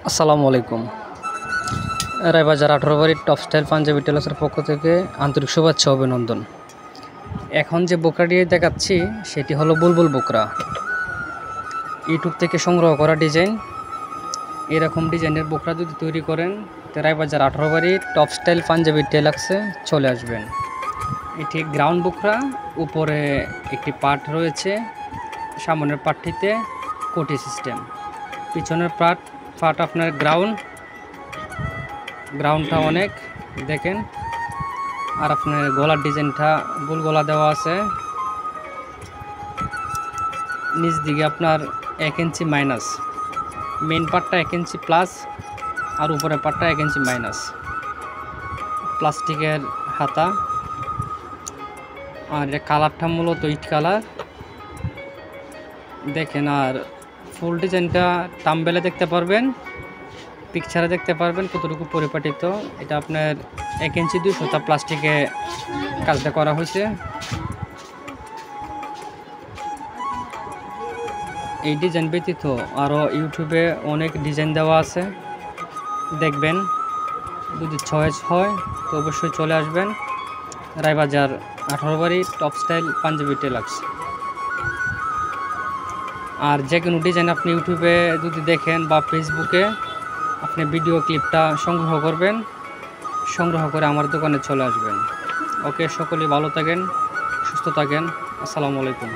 আসসালামু আলাইকুম। রায়বাজার 18 বাড়ির টপ স্টাইল পাঞ্জাবি টেলার্সের পক্ষ থেকে আন্তরিক শুভেচ্ছা অভিনন্দন। এখন যে বোকরাটি দেখাচ্ছি সেটি হলো বুলবুল বোকরা। ইউটিউব থেকে সংগ্রহ করা ডিজাইন। এরকম ডিজাইনের বোকরা যদি তৈরি করেন তো রায়বাজার 18 বাড়ির টপ স্টাইল পাঞ্জাবি টেলার্সে চলে আসবেন। এটি গ্রাউন্ড বোকরা, উপরে একটি পাট রয়েছে, সামনের পাটটিতে কোটি সিস্টেম, পিছনের পাট আপনার গ্রাউন্ডটা অনেক দেখেন। আর আপনার গলার ডিজাইনটা গোল গলা দেওয়া আছে, নিচ দিকে আপনার 1 ইঞ্চি মাইনাস, মেন পার্টটা 1 ইঞ্চি প্লাস আর উপরের পার্টটা 1 ইঞ্চি মাইনাস। প্লাস্টিকের হাতা, আর এটা কালারটা মূলত ইট কালার দেখেন। আর ফুল ডিজাইনটা টাম্বেলে দেখতে পারবেন, পিকচারে দেখতে পারবেন কতটুকু পরিপাটিত। এটা আপনার 1 ইঞ্চি 2 সুতা প্লাস্টিকে কাজটা করা হয়েছে। এই ডিজাইন ব্যতীত আরও ইউটিউবে অনেক ডিজাইন দেওয়া আছে, দেখবেন। যদি চয়েস হয় তো অবশ্যই চলে আসবেন রায়বাজার 18 বাড়ি টপ স্টাইল পাঞ্জাবি টেলার্স। আর যে কোনো ডিজাইন আপনি ইউটিউবে যদি দেখেন বা ফেসবুকে, আপনি ভিডিও ক্লিপটা সংগ্রহ করবেন, সংগ্রহ করে আমার দোকানে চলে আসবেন। ওকে, সকলেই ভালো থাকেন, সুস্থ থাকেন। আসসালামু আলাইকুম।